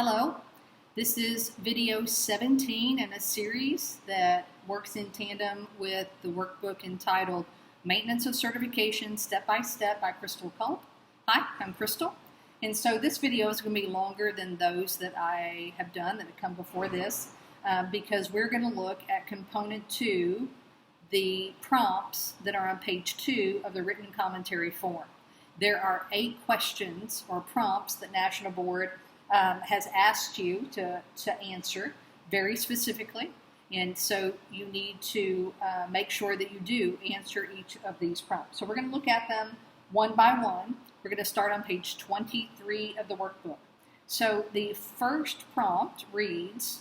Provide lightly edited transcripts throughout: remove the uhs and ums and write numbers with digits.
Hello, this is video 17 in a series that works in tandem with the workbook entitled Maintenance of Certification Step by Step by Culp. Hi, I'm Crystal, and so this video is going to be longer than those that I have done that have come before this because we're going to look at component 2, the prompts that are on page 2 of the written commentary form. There are 8 questions or prompts that National Board has asked you to answer very specifically, and so you need to make sure that you do answer each of these prompts. So we're going to look at them one by one. We're going to start on page 23 of the workbook. So the first prompt reads,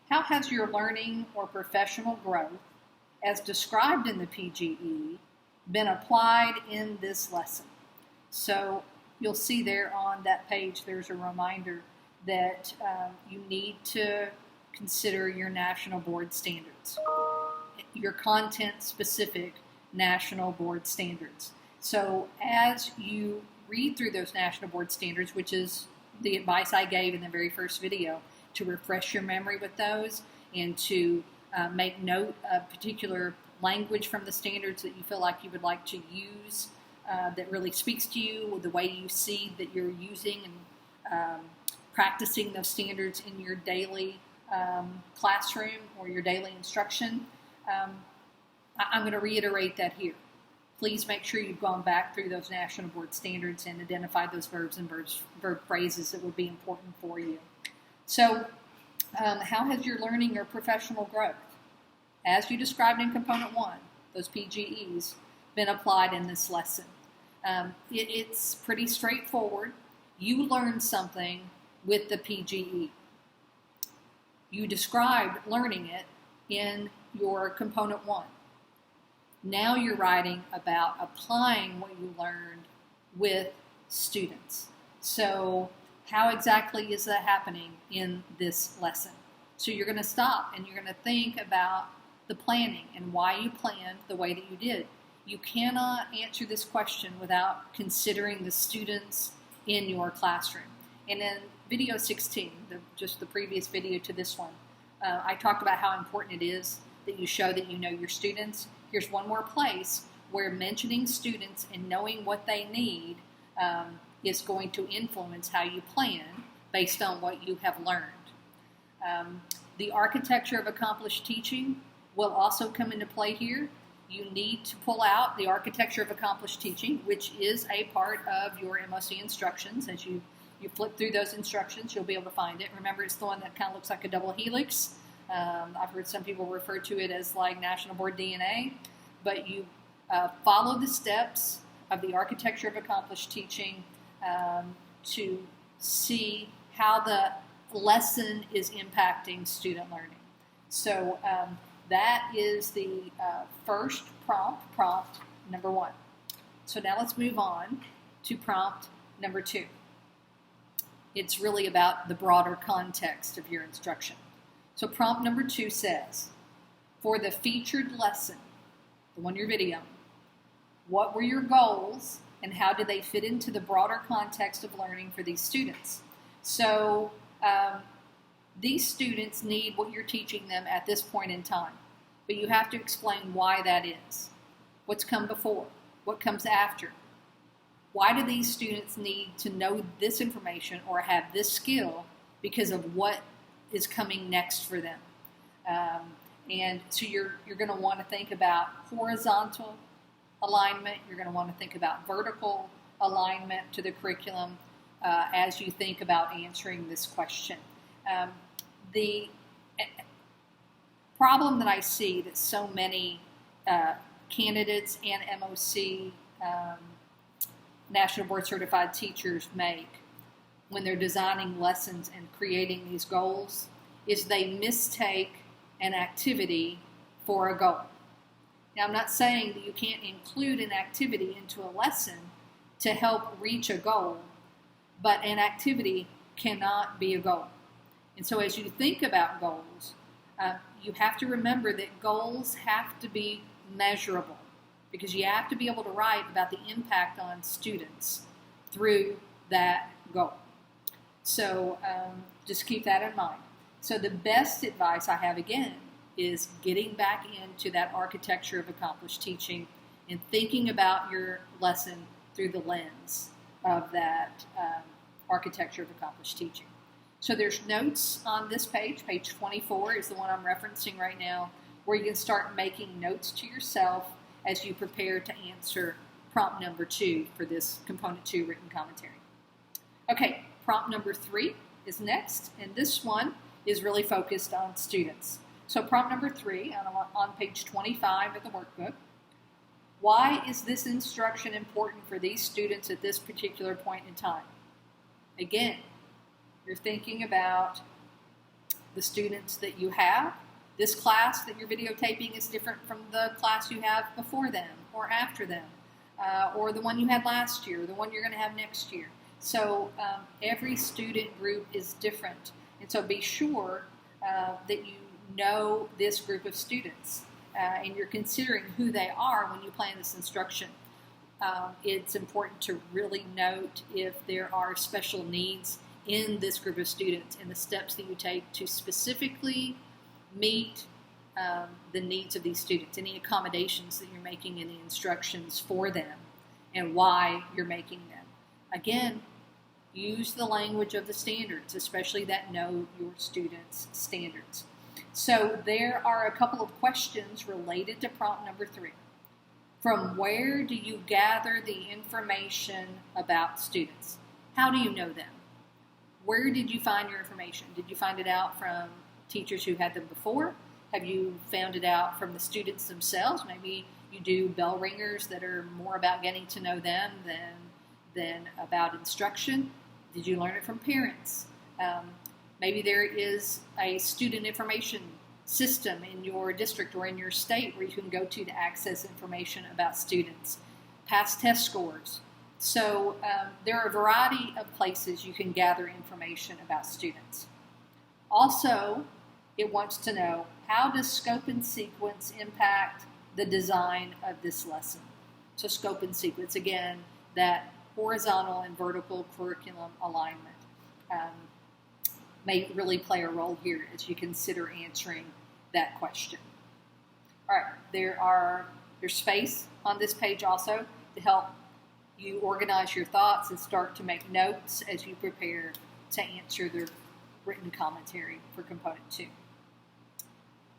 how has your learning or professional growth, as described in the PGE, been applied in this lesson? So you'll see there on that page there's a reminder that you need to consider your National Board standards, your content-specific National Board standards. So as you read through those National Board standards, which is the advice I gave in the very first video, to refresh your memory with those and to make note of particular language from the standards that you feel like you would like to use that really speaks to you, the way you see that you're using and practicing those standards in your daily classroom or your daily instruction. I'm going to reiterate that here. Please make sure you've gone back through those National Board standards and identified those verbs and verb phrases that would be important for you. So, how has your learning or professional growth, as you described in component 1, those PGEs, been applied in this lesson? It's pretty straightforward. You learned something with the PGE. You described learning it in your component 1. Now you're writing about applying what you learned with students. So how exactly is that happening in this lesson? So you're going to stop and you're going to think about the planning and why you planned the way that you did. You cannot answer this question without considering the students in your classroom. And in video 16, just the previous video to this one, I talked about how important it is that you show that you know your students. Here's one more place where mentioning students and knowing what they need is going to influence how you plan based on what you have learned. The architecture of accomplished teaching will also come into play here. You need to pull out the architecture of accomplished teaching, which is a part of your MOC instructions. As you flip through those instructions, you'll be able to find it. Remember, it's the one that kind of looks like a double helix. I've heard some people refer to it as like National Board DNA, but you follow the steps of the architecture of accomplished teaching to see how the lesson is impacting student learning. So that is the first prompt number 1. So now let's move on to prompt number 2. It's really about the broader context of your instruction. So prompt number 2 says, for the featured lesson, the one you're videoing, what were your goals and how did they fit into the broader context of learning for these students? So these students need what you're teaching them at this point in time, but you have to explain why that is. What's come before? What comes after? Why do these students need to know this information or have this skill because of what is coming next for them? And so you're going to want to think about horizontal alignment. You're going to want to think about vertical alignment to the curriculum as you think about answering this question. The problem that I see that so many candidates and MOC National Board Certified teachers make when they're designing lessons and creating these goals is they mistake an activity for a goal. Now, I'm not saying that you can't include an activity into a lesson to help reach a goal, but an activity cannot be a goal. And so as you think about goals, you have to remember that goals have to be measurable because you have to be able to write about the impact on students through that goal. So just keep that in mind. So the best advice I have, again, is getting back into that architecture of accomplished teaching and thinking about your lesson through the lens of that architecture of accomplished teaching. So there's notes on this page. Page 24 is the one I'm referencing right now, where you can start making notes to yourself as you prepare to answer prompt number 2 for this component 2 written commentary. Okay, prompt number 3 is next, and this one is really focused on students. So prompt number 3 on page 25 of the workbook. Why is this instruction important for these students at this particular point in time? Again, you're thinking about the students that you have. This class that you're videotaping is different from the class you have before them or after them, or the one you had last year, the one you're going to have next year. So every student group is different. And so be sure that you know this group of students and you're considering who they are when you plan this instruction. It's important to really note if there are special needs in this group of students and the steps that you take to specifically meet the needs of these students, any accommodations that you're making in the instructions for them, and why you're making them. Again, use the language of the standards, especially that know your students' standards. So there are a couple of questions related to prompt number 3. From where do you gather the information about students? How do you know them? Where did you find your information? Did you find it out from teachers who had them before? Have you found it out from the students themselves? Maybe you do bell ringers that are more about getting to know them than about instruction. Did you learn it from parents? Maybe there is a student information system in your district or in your state where you can go to access information about students, past test scores. So there are a variety of places you can gather information about students. Also, it wants to know, how does scope and sequence impact the design of this lesson? So scope and sequence, again, that horizontal and vertical curriculum alignment may really play a role here as you consider answering that question. All right, there's space on this page also to help you organize your thoughts and start to make notes as you prepare to answer the written commentary for component 2.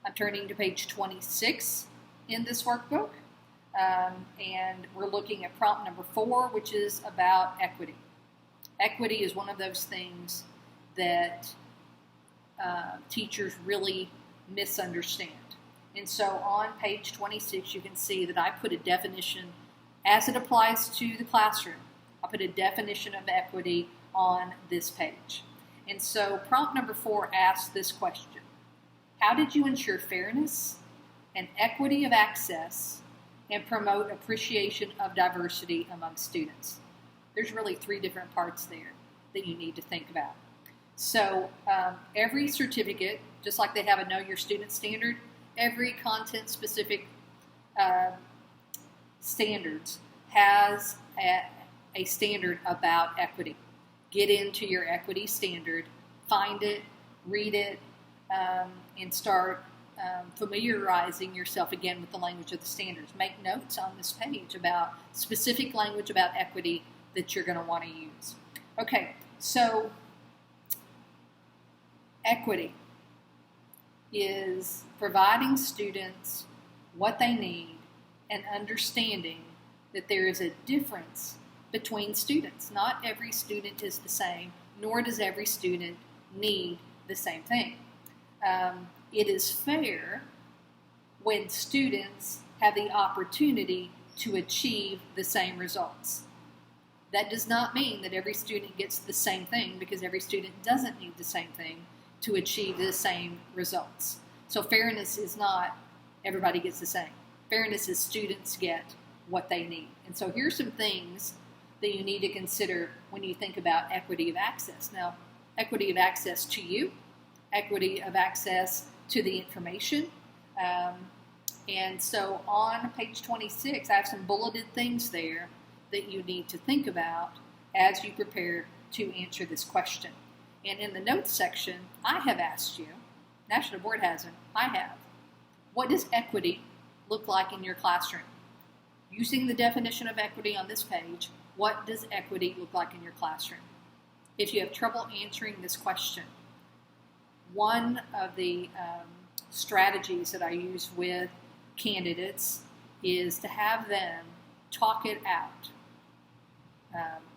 I'm turning to page 26 in this workbook, and we're looking at prompt number 4, which is about equity. Equity is one of those things that teachers really misunderstand. And so on page 26, you can see that I put a definition as it applies to the classroom. I put a definition of equity on this page. And so prompt number 4 asks this question: how did you ensure fairness and equity of access and promote appreciation of diversity among students? There's really 3 different parts there that you need to think about. So every certificate, just like they have a Know Your Student standard, every content-specific standards has a standard about equity. Get into your equity standard, find it, read it, and start familiarizing yourself again with the language of the standards. Make notes on this page about specific language about equity that you're going to want to use. Okay, so equity is providing students what they need and understanding that there is a difference between students. Not every student is the same, nor does every student need the same thing. It is fair when students have the opportunity to achieve the same results. That does not mean that every student gets the same thing, because every student doesn't need the same thing to achieve the same results. So fairness is not everybody gets the same. Fairness is students get what they need. And so here's some things that you need to consider when you think about equity of access. Now, equity of access to you, equity of access to the information. And so on page 26, I have some bulleted things there that you need to think about as you prepare to answer this question. And in the notes section, I have asked you, National Board hasn't, I have, what does equity look like in your classroom? Using the definition of equity on this page, what does equity look like in your classroom? If you have trouble answering this question, one of the strategies that I use with candidates is to have them talk it out,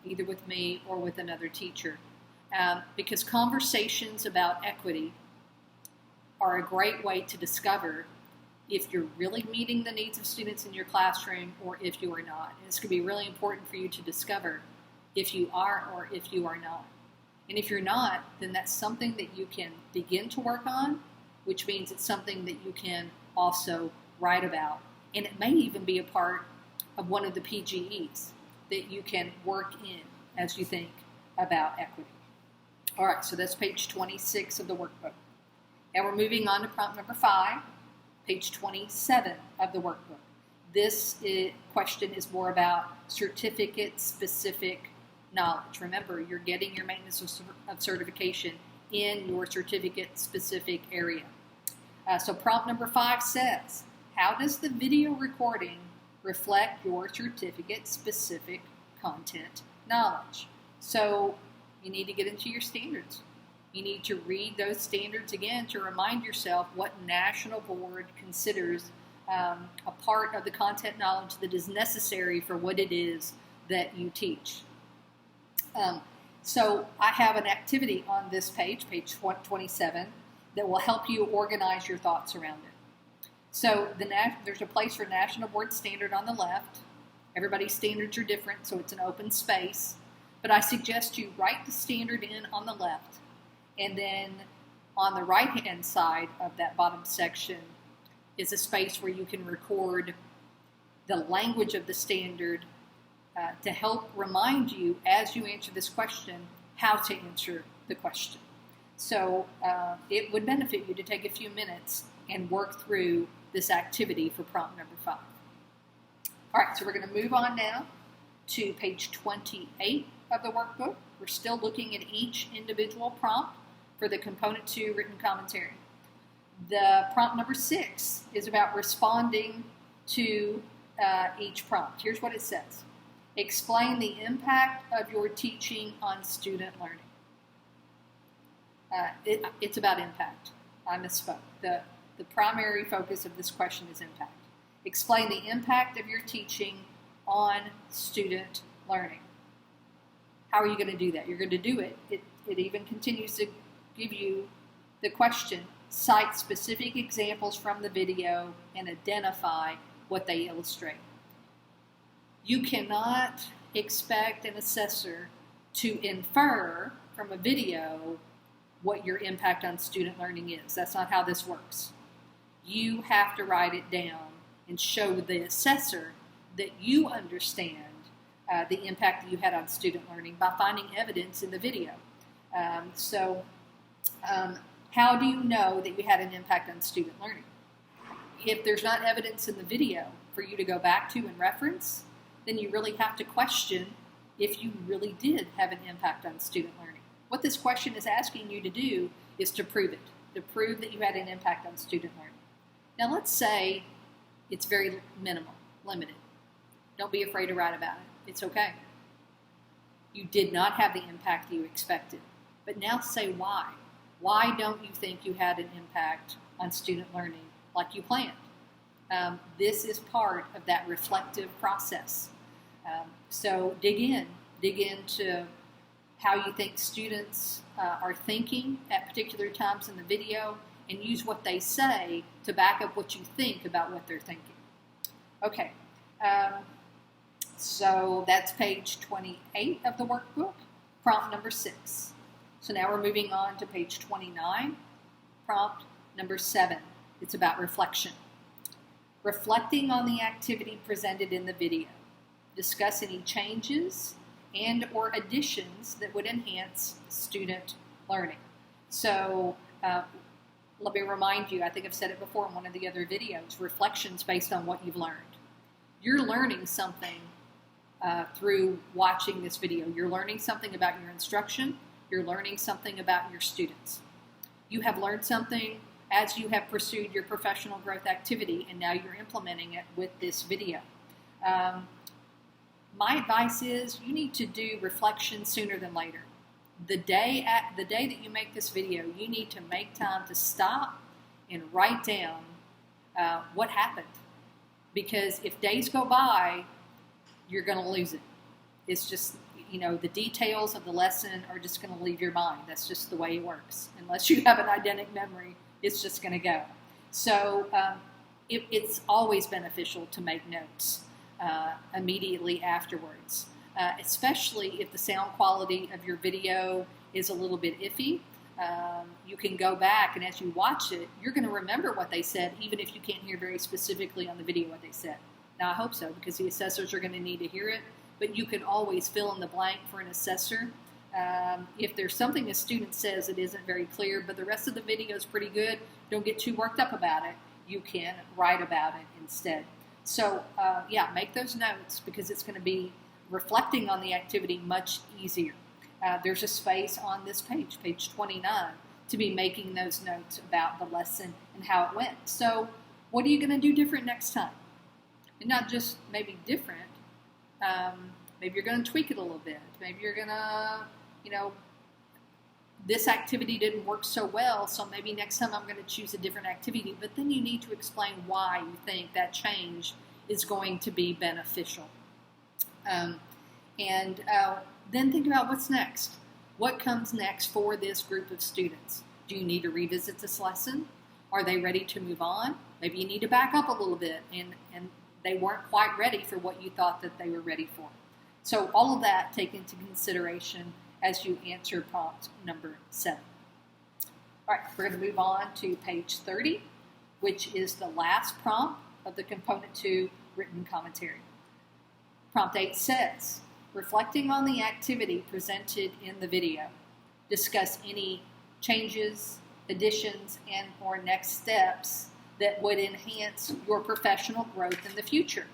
either with me or with another teacher, because conversations about equity are a great way to discover if you're really meeting the needs of students in your classroom or if you are not. And it's going to be really important for you to discover if you are or if you are not. And if you're not, then that's something that you can begin to work on, which means it's something that you can also write about. And it may even be a part of one of the PGEs that you can work in as you think about equity. All right, so that's page 26 of the workbook. Now we're moving on to prompt number 5, page 27 of the workbook. This question is more about certificate-specific knowledge. Remember, you're getting your maintenance of certification in your certificate-specific area. So prompt number 5 says, how does the video recording reflect your certificate-specific content knowledge? So you need to get into your standards. You need to read those standards again to remind yourself what National Board considers a part of the content knowledge that is necessary for what it is that you teach. So I have an activity on this page, page 27, that will help you organize your thoughts around it. So there's a place for National Board Standard on the left. Everybody's standards are different, so it's an open space. But I suggest you write the standard in on the left, and then on the right-hand side of that bottom section is a space where you can record the language of the standard to help remind you, as you answer this question, how to answer the question. So it would benefit you to take a few minutes and work through this activity for prompt number 5. All right, so we're going to move on now to page 28 of the workbook. We're still looking at each individual prompt for the component 2 written commentary. The prompt number 6 is about responding to each prompt. Here's what it says. Explain the impact of your teaching on student learning. It's about impact. I misspoke. The primary focus of this question is impact. Explain the impact of your teaching on student learning. How are you going to do that? You're going to do it. It even continues to give you the question, cite specific examples from the video and identify what they illustrate. You cannot expect an assessor to infer from a video what your impact on student learning is. That's not how this works. You have to write it down and show the assessor that you understand the impact that you had on student learning by finding evidence in the video. How do you know that you had an impact on student learning? If there's not evidence in the video for you to go back to and reference, then you really have to question if you really did have an impact on student learning. What this question is asking you to do is to prove it, to prove that you had an impact on student learning. Now let's say it's very minimal, limited. Don't be afraid to write about it. It's okay. You did not have the impact you expected. But now say why. Why don't you think you had an impact on student learning like you planned? This is part of that reflective process. So dig into how you think students are thinking at particular times in the video, and use what they say to back up what you think about what they're thinking. Okay, so that's page 28 of the workbook, prompt number 6. So now we're moving on to page 29, prompt number 7. It's about reflection. Reflecting on the activity presented in the video. Discuss any changes and or additions that would enhance student learning. So let me remind you, I think I've said it before in one of the other videos, reflections based on what you've learned. You're learning something through watching this video. You're learning something about your instruction, You're learning something about your students. You have learned something as you have pursued your professional growth activity, and now you're implementing it with this video. My advice is you need to do reflection sooner than later. The day that you make this video, you need to make time to stop and write down what happened. Because if days go by, you're going to lose it. It's just, the details of the lesson are just going to leave your mind. That's just the way it works. Unless you have an eidetic memory, it's just going to go. So it's always beneficial to make notes immediately afterwards, especially if the sound quality of your video is a little bit iffy. You can go back, and as you watch it, you're going to remember what they said, even if you can't hear very specifically on the video what they said. Now, I hope so, because the assessors are going to need to hear it, but you can always fill in the blank for an assessor. If there's something a student says that isn't very clear, but the rest of the video is pretty good, don't get too worked up about it. You can write about it instead. So, make those notes, because it's going to be reflecting on the activity much easier. There's a space on this page, page 29, to be making those notes about the lesson and how it went. So what are you going to do different next time? And not just maybe different. Maybe you're going to tweak it a little bit. Maybe you're going to, this activity didn't work so well, so maybe next time I'm going to choose a different activity. But then you need to explain why you think that change is going to be beneficial. Then think about what's next. What comes next for this group of students? Do you need to revisit this lesson? Are they ready to move on? Maybe you need to back up a little bit, and they weren't quite ready for what you thought that they were ready for. So all of that take into consideration as you answer prompt number 7. All right, we're going to move on to page 30, which is the last prompt of the Component 2 written commentary. Prompt 8 says, reflecting on the activity presented in the video, discuss any changes, additions, and or next steps that would enhance your professional growth in the future.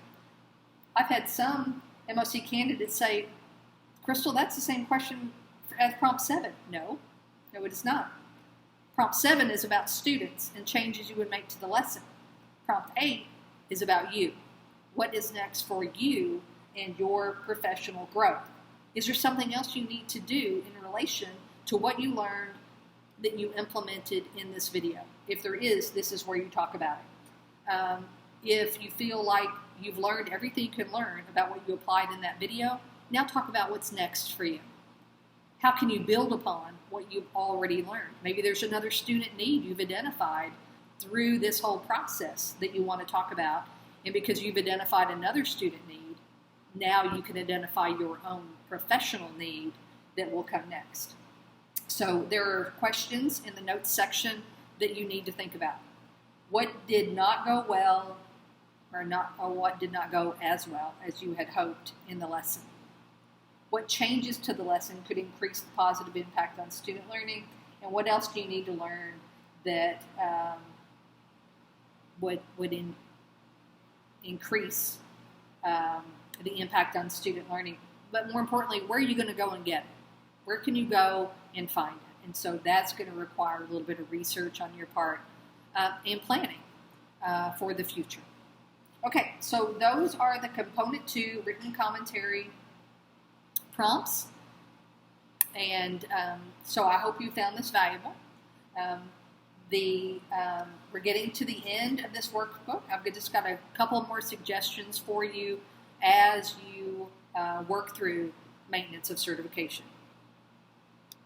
I've had some MOC candidates say, Crystal, that's the same question as prompt 7. No, it is not. Prompt 7 is about students and changes you would make to the lesson. Prompt 8 is about you. What is next for you and your professional growth? Is there something else you need to do in relation to what you learned that you implemented in this video? If there is, this is where you talk about it. If you feel like you've learned everything you can learn about what you applied in that video, now talk about what's next for you. How can you build upon what you've already learned? Maybe there's another student need you've identified through this whole process that you want to talk about, and because you've identified another student need, now you can identify your own professional need that will come next. So there are questions in the notes section that you need to think about. What did not go well, or what did not go as well as you had hoped in the lesson? What changes to the lesson could increase the positive impact on student learning? And what else do you need to learn that would increase the impact on student learning? But more importantly, where are you going to go and get it? Where can you go and find it? And so that's going to require a little bit of research on your part and planning for the future. Okay, so those are the Component 2 written commentary prompts. And so I hope you found this valuable. We're getting to the end of this workbook. I've just got a couple more suggestions for you as you work through maintenance of certification.